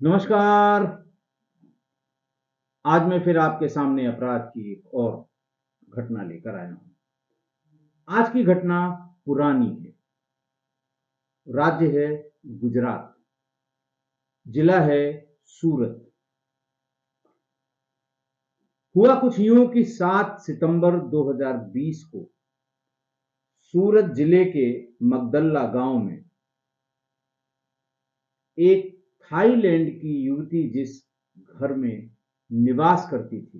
नमस्कार। आज मैं फिर आपके सामने अपराध की एक और घटना लेकर आया हूँ। आज की घटना पुरानी है। राज्य है गुजरात, जिला है सूरत। हुआ कुछ यूं कि 7 सितंबर 2020 को सूरत जिले के मगदल्ला गांव में एक थाईलैंड की युवती जिस घर में निवास करती थी,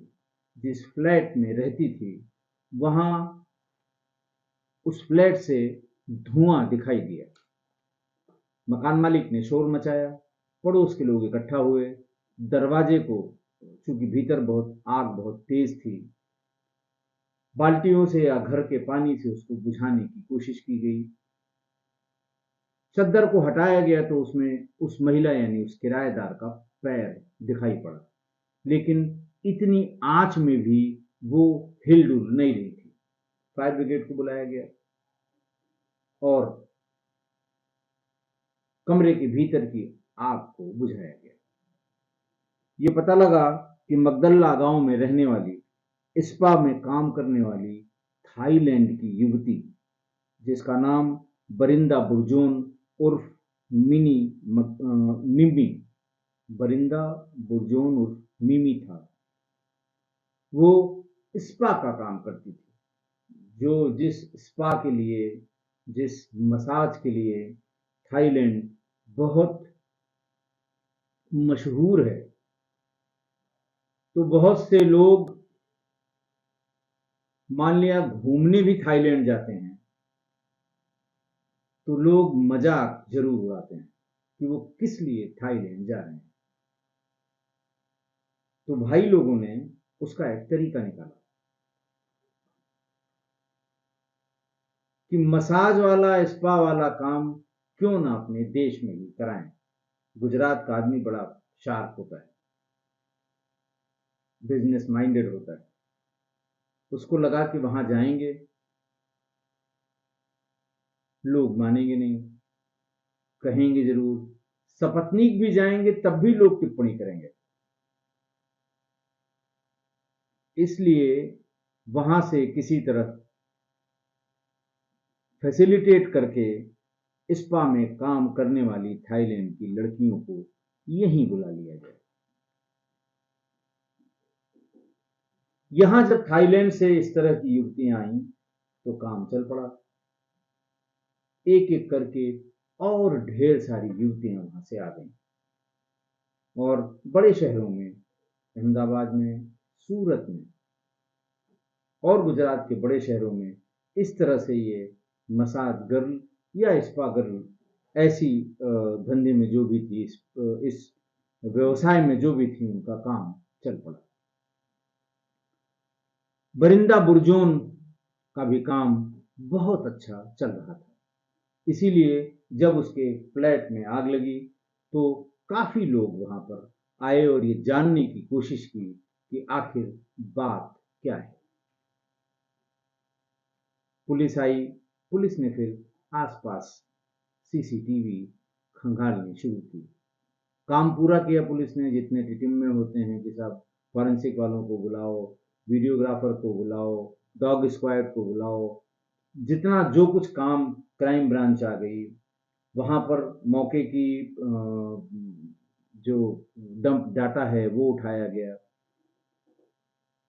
जिस फ्लैट में रहती थी, वहां उस फ्लैट से धुआं दिखाई दिया। मकान मालिक ने शोर मचाया, पड़ोस के लोग इकट्ठा हुए। दरवाजे को, चूंकि भीतर आग बहुत तेज थी, बाल्टियों से या घर के पानी से उसको बुझाने की कोशिश की गई। चद्दर को हटाया गया तो उसमें उस महिला यानी उस किराएदार का पैर दिखाई पड़ा, लेकिन इतनी आंच में भी वो हिलडुल नहीं रही थी। फायर ब्रिगेड को बुलाया गया और कमरे के भीतर की आग को बुझाया गया। ये पता लगा कि मगदल्ला गांव में रहने वाली, स्पा में काम करने वाली थाईलैंड की युवती, जिसका नाम बरिंदा बुर्जोन उर्फ मिमी, बरिंदा बुर्जोन उर्फ मिमी था। वो स्पा का काम करती थी। जिस स्पा के लिए, जिस मसाज के लिए थाईलैंड बहुत मशहूर है, तो बहुत से लोग, मान लिया, घूमने भी थाईलैंड जाते हैं तो लोग मजाक जरूर उड़ाते हैं कि वो किस लिए थाईलैंड जा रहे हैं। तो भाई लोगों ने उसका एक तरीका निकाला कि मसाज वाला, स्पा वाला काम क्यों ना अपने देश में ही कराएं। गुजरात का आदमी बड़ा शार्प होता है, बिजनेस माइंडेड होता है। उसको लगा कि वहां जाएंगे, लोग मानेंगे नहीं, कहेंगे जरूर, सपत्नीक भी जाएंगे तब भी लोग टिप्पणी करेंगे। इसलिए वहां से किसी तरह फैसिलिटेट करके स्पा में काम करने वाली थाईलैंड की लड़कियों को यहीं बुला लिया जाए। यहां जब थाईलैंड से इस तरह की युवतियां आईं तो काम चल पड़ा। एक एक करके और ढेर सारी युवतियां वहां से आ गईं और बड़े शहरों में, अहमदाबाद में, सूरत में और गुजरात के बड़े शहरों में इस तरह से ये मसाज गर्ल या स्पा गर्ल, ऐसी धंधे में जो भी थी, इस व्यवसाय में जो भी थी, उनका काम चल पड़ा। बरिंदा बुर्जोन का भी काम बहुत अच्छा चल रहा था। इसीलिए जब उसके फ्लैट में आग लगी तो काफी लोग वहां पर आए और ये जानने की कोशिश की कि आखिर बात क्या है। पुलिस आई। पुलिस ने फिर आसपास सीसीटीवी खंगालनी शुरू की। काम पूरा किया पुलिस ने। जितने टीम में होते हैं कि साहब, फॉरेंसिक वालों को बुलाओ, वीडियोग्राफर को बुलाओ, डॉग स्क्वाड को बुलाओ, जितना जो कुछ काम, क्राइम ब्रांच आ गई। वहां पर मौके की जो डंप डाटा है वो उठाया गया।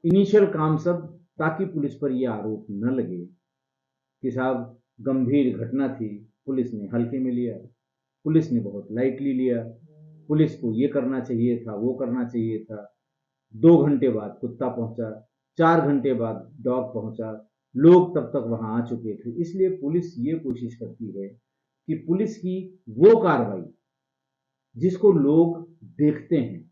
इनिशियल काम सब, ताकि पुलिस पर यह आरोप न लगे कि साहब गंभीर घटना थी, पुलिस ने हल्के में लिया, पुलिस ने बहुत लाइटली लिया, पुलिस को ये करना चाहिए था, वो करना चाहिए था। 2 घंटे बाद कुत्ता पहुंचा, 4 घंटे बाद डॉग पहुंचा, लोग तब तक वहां आ चुके थे। इसलिए पुलिस ये कोशिश करती है कि पुलिस की वो कार्रवाई जिसको लोग देखते हैं,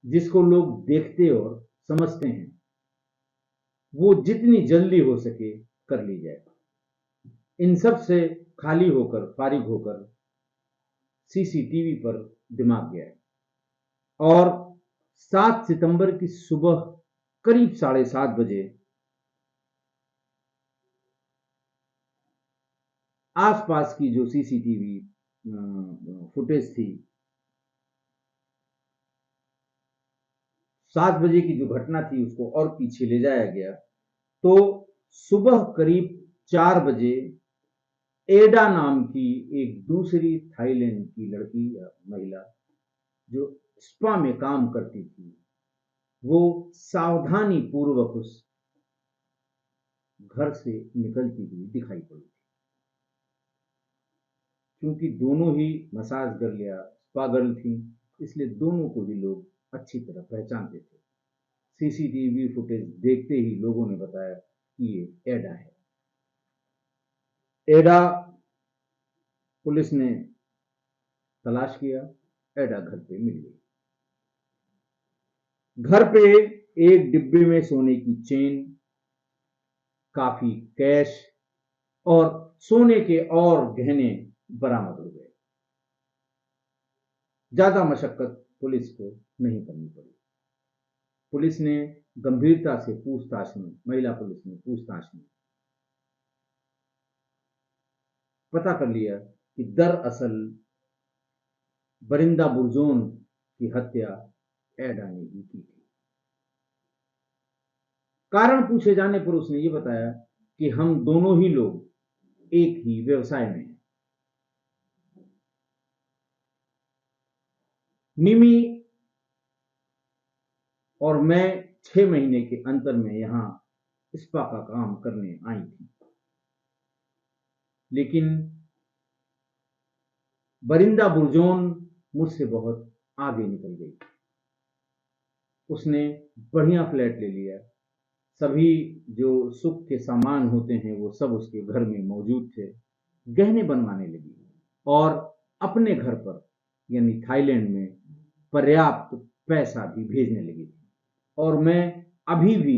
जिसको लोग देखते और समझते हैं, वो जितनी जल्दी हो सके कर ली जाए। इन सब से खाली होकर, फारिग होकर सीसीटीवी पर दिमाग गया और 7 सितंबर की सुबह करीब 7:30 बजे आसपास की जो सीसीटीवी फुटेज थी 7 बजे की जो घटना थी उसको और पीछे ले जाया गया, तो सुबह करीब 4 बजे एडा नाम की एक दूसरी थाईलैंड की लड़की या महिला जो स्पा में काम करती थी, वो सावधानी पूर्वक उस घर से निकलती हुई दिखाई पड़ी थी। क्योंकि दोनों ही मसाज गर्ल या स्पा गर्ल थी, इसलिए दोनों को ही लोग अच्छी तरह पहचानते थे। सीसीटीवी फुटेज देखते ही लोगों ने बताया कि ये एडा है। एडा पुलिस ने तलाश किया, एडा घर पे मिल गई। घर पे एक डिब्बे में सोने की चेन, काफी कैश और सोने के और गहने बरामद हो गए। ज्यादा मशक्कत पुलिस को नहीं करनी पड़ी। पुलिस ने गंभीरता से पूछताछ में, महिला पुलिस ने पूछताछ में पता कर लिया कि दरअसल बरिंदा बुर्जोन की हत्या एडा ने ही की थी। कारण पूछे जाने पर उसने ये बताया कि हम दोनों ही लोग एक ही व्यवसाय में हैं। मिमी और मैं 6 महीने के अंतर में यहां स्पा का काम करने आई थी, लेकिन बरिंदा बुर्जोन मुझसे बहुत आगे निकल गई। उसने बढ़िया फ्लैट ले लिया, सभी जो सुख के सामान होते हैं वो सब उसके घर में मौजूद थे, गहने बनवाने लगी और अपने घर पर यानी थाईलैंड में पर्याप्त पैसा भी भेजने लगी थी। और मैं अभी भी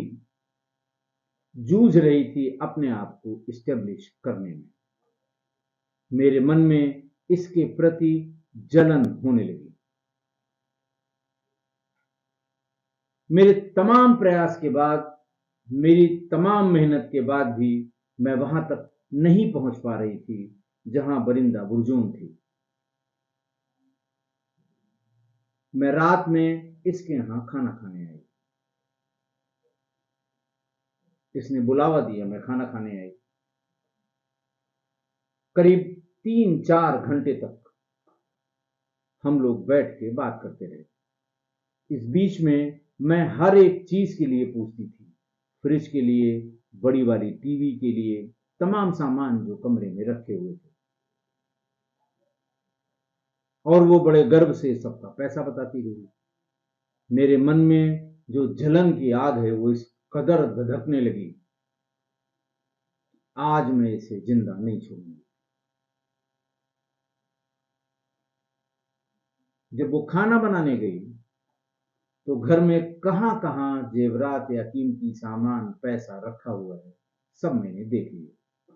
जूझ रही थी अपने आप को इस्टेब्लिश करने में। मेरे मन में इसके प्रति जलन होने लगी। मेरे तमाम प्रयास के बाद, मेरी तमाम मेहनत के बाद भी मैं वहां तक नहीं पहुंच पा रही थी जहां बरिंदा बुर्जोन थी। मैं रात में इसके यहां खाना खाने आई। इसने बुलावा दिया, मैं खाना खाने आई। करीब 3-4 घंटे तक हम लोग बैठ के बात करते रहे। इस बीच में मैं हर एक चीज के लिए पूछती थी, फ्रिज के लिए, बड़ी वाली टीवी के लिए, तमाम सामान जो कमरे में रखे हुए थे। और वो बड़े गर्व से सबका पैसा बताती रही। मेरे मन में जो जलन की आग है वो इस कदर धधकने लगी, आज मैं इसे जिंदा नहीं छोड़ूंगी। जब वो खाना बनाने गई तो घर में कहां कहां जेवरात या कीमती सामान, पैसा रखा हुआ है, सब मैंने देख लिया।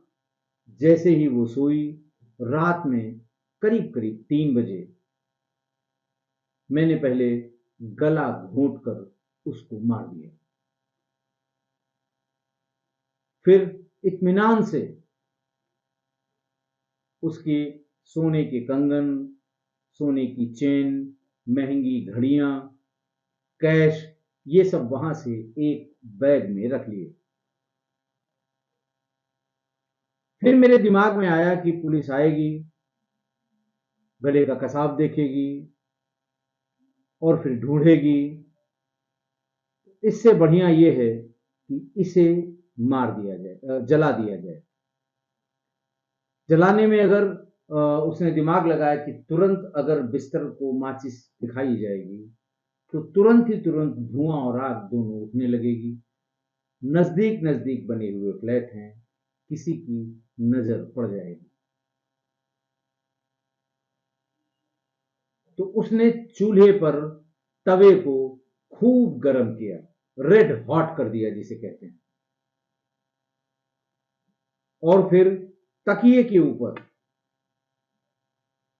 जैसे ही वो सोई, रात में करीब करीब 3 बजे, मैंने पहले गला घोंट कर उसको मार दिया। फिर इत्मीनान से उसके सोने के कंगन, सोने की चेन, महंगी घड़ियां, कैश, ये सब वहां से एक बैग में रख लिए। फिर मेरे दिमाग में आया कि पुलिस आएगी, गले का कसाब देखेगी और फिर ढूंढेगी। इससे बढ़िया ये है कि इसे मार दिया जाए, जला दिया जाए। जलाने में अगर उसने दिमाग लगाया कि तुरंत अगर बिस्तर को माचिस दिखाई जाएगी तो तुरंत ही तुरंत धुआं और आग दोनों उठने लगेगी। नजदीक नजदीक बने हुए फ्लैट हैं, किसी की नजर पड़ जाएगी। तो उसने चूल्हे पर तवे को खूब गर्म किया, रेड हॉट कर दिया जिसे कहते हैं, और फिर तकिए के ऊपर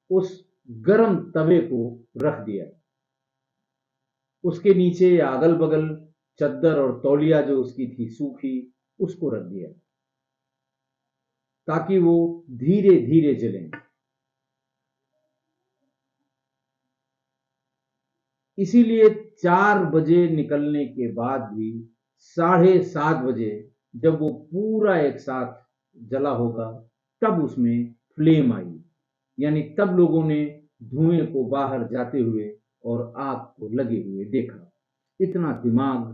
उस गर्म तवे को रख दिया। उसके नीचे या अगल बगल चद्दर और तौलिया जो उसकी थी सूखी, उसको रख दिया ताकि वो धीरे धीरे जलें। इसीलिए 4 बजे निकलने के बाद भी 7:30 बजे जब वो पूरा एक साथ जला होगा, तब उसमें फ्लेम आई, यानी तब लोगों ने धुएं को बाहर जाते हुए और आग को लगे हुए देखा। इतना दिमाग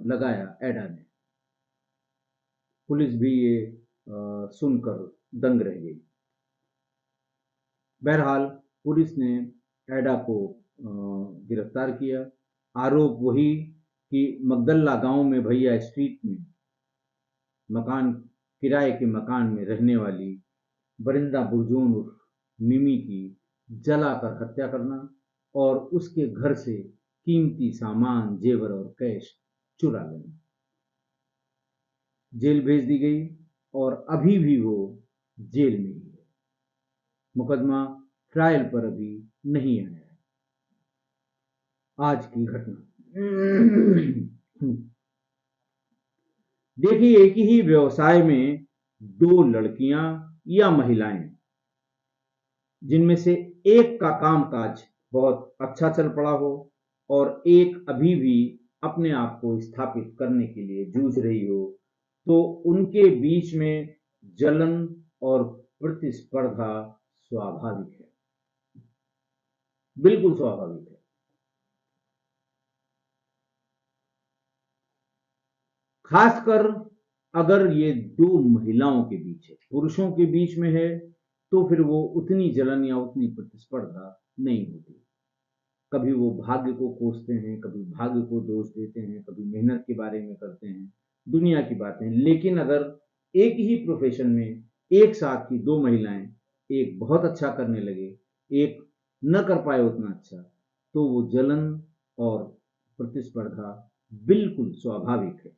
लगाया एडा ने। पुलिस भी ये सुनकर दंग रह गई। बहरहाल पुलिस ने एडा को गिरफ्तार किया। आरोप वही कि मगदल्ला गांव में भैया स्ट्रीट में मकान किराए के मकान में रहने वाली बरिंदा बुर्जोन उर्फ मिमी की जलाकर हत्या करना और उसके घर से कीमती सामान, जेवर और कैश चुरा लेना। जेल भेज दी गई और अभी भी वो जेल में ही है। मुकदमा ट्रायल पर अभी नहीं आया है। आज की घटना। देखिए, एक ही व्यवसाय में 2 लड़कियां या महिलाएं, जिनमें से एक का कामकाज बहुत अच्छा चल पड़ा हो और एक अभी भी अपने आप को स्थापित करने के लिए जूझ रही हो, तो उनके बीच में जलन और प्रतिस्पर्धा स्वाभाविक है, बिल्कुल स्वाभाविक है। खासकर अगर ये 2 महिलाओं के बीच है, पुरुषों के बीच में है, तो फिर वो उतनी जलन या उतनी प्रतिस्पर्धा नहीं होती। कभी वो भाग्य को कोसते हैं, कभी भाग्य को दोष देते हैं, कभी मेहनत के बारे में करते हैं, दुनिया की बातें। लेकिन अगर एक ही प्रोफेशन में एक साथ की 2 महिलाएं, एक बहुत अच्छा करने लगे, एक न कर पाए उतना अच्छा, तो वो जलन और प्रतिस्पर्धा बिल्कुल स्वाभाविक है।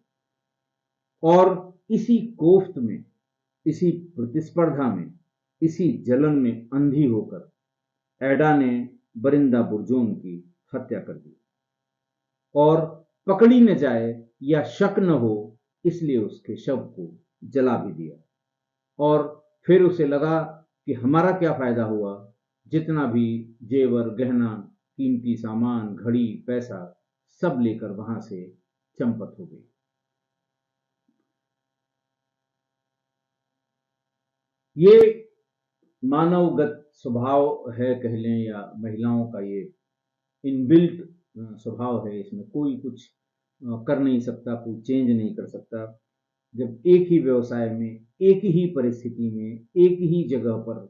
और इसी कोफ्त में, इसी प्रतिस्पर्धा में, इसी जलन में अंधी होकर एडा ने बरिंदा बुर्जोन की हत्या कर दी और पकड़ी न जाए या शक न हो, इसलिए उसके शव को जला भी दिया। और फिर उसे लगा कि हमारा क्या फायदा हुआ, जितना भी जेवर, गहना, कीमती सामान, घड़ी, पैसा सब लेकर वहां से चंपत हो गई। ये मानवगत स्वभाव है कह लें, या महिलाओं का ये इनबिल्ट स्वभाव है। इसमें कोई कुछ कर नहीं सकता, कोई चेंज नहीं कर सकता। जब एक ही व्यवसाय में, एक ही परिस्थिति में, एक ही जगह पर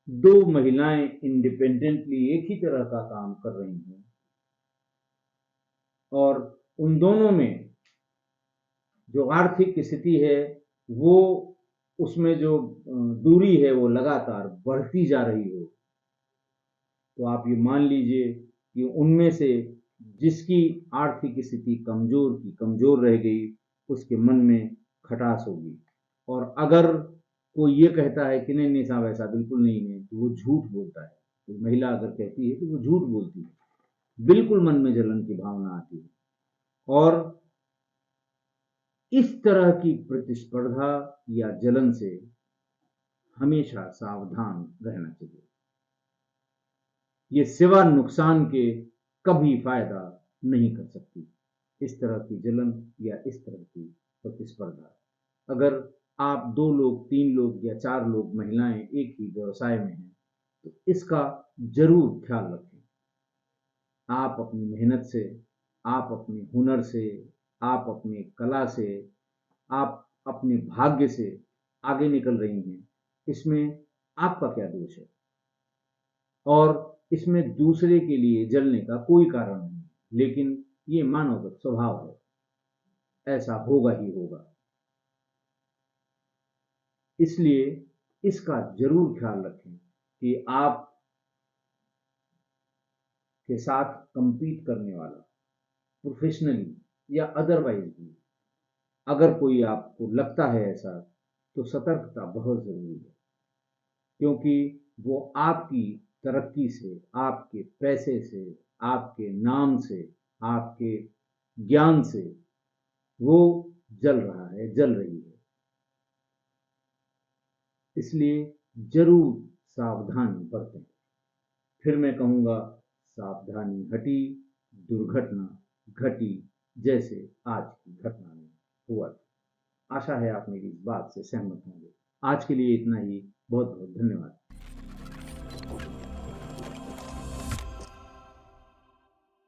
2 महिलाएं इंडिपेंडेंटली एक ही तरह का काम कर रही हैं और उन दोनों में जो आर्थिक स्थिति है, वो उसमें जो दूरी है वो लगातार बढ़ती जा रही हो, तो आप ये मान लीजिए कि उनमें से जिसकी आर्थिक स्थिति कमजोर की कमजोर रह गई, उसके मन में खटास होगी। और अगर कोई ये कहता है कि नहीं नहीं साहब ऐसा बिल्कुल नहीं है, तो वो झूठ बोलता है। तो महिला अगर कहती है तो वो झूठ बोलती है, बिल्कुल मन में जलन की भावना आती है। और इस तरह की प्रतिस्पर्धा या जलन से हमेशा सावधान रहना चाहिए। ये सिवा नुकसान के कभी फायदा नहीं कर सकती, इस तरह की जलन या इस तरह की प्रतिस्पर्धा। अगर आप 2 लोग, 3 लोग या 4 लोग महिलाएं एक ही व्यवसाय में हैं, तो इसका जरूर ख्याल रखें। आप अपनी मेहनत से, आप अपने हुनर से, आप अपनी कला से, आप अपने भाग्य से आगे निकल रही हैं, इसमें आपका क्या दोष है? और इसमें दूसरे के लिए जलने का कोई कारण नहीं, लेकिन ये मानवगत स्वभाव है, ऐसा होगा ही होगा। इसलिए इसका जरूर ख्याल रखें कि आप के साथ कंपीट करने वाला, प्रोफेशनली या अदरवाइज भी, अगर कोई आपको लगता है ऐसा, तो सतर्कता बहुत जरूरी है। क्योंकि वो आपकी तरक्की से, आपके पैसे से, आपके नाम से, आपके ज्ञान से वो जल रहा है, जल रही है। इसलिए जरूर सावधानी बरतें। फिर मैं कहूँगा, सावधानी हटी, दुर्घटना घटी, जैसे आज की घटना में हुआ था। आशा है आप मेरी इस बात से सहमत होंगे। आज के लिए इतना ही। बहुत बहुत धन्यवाद।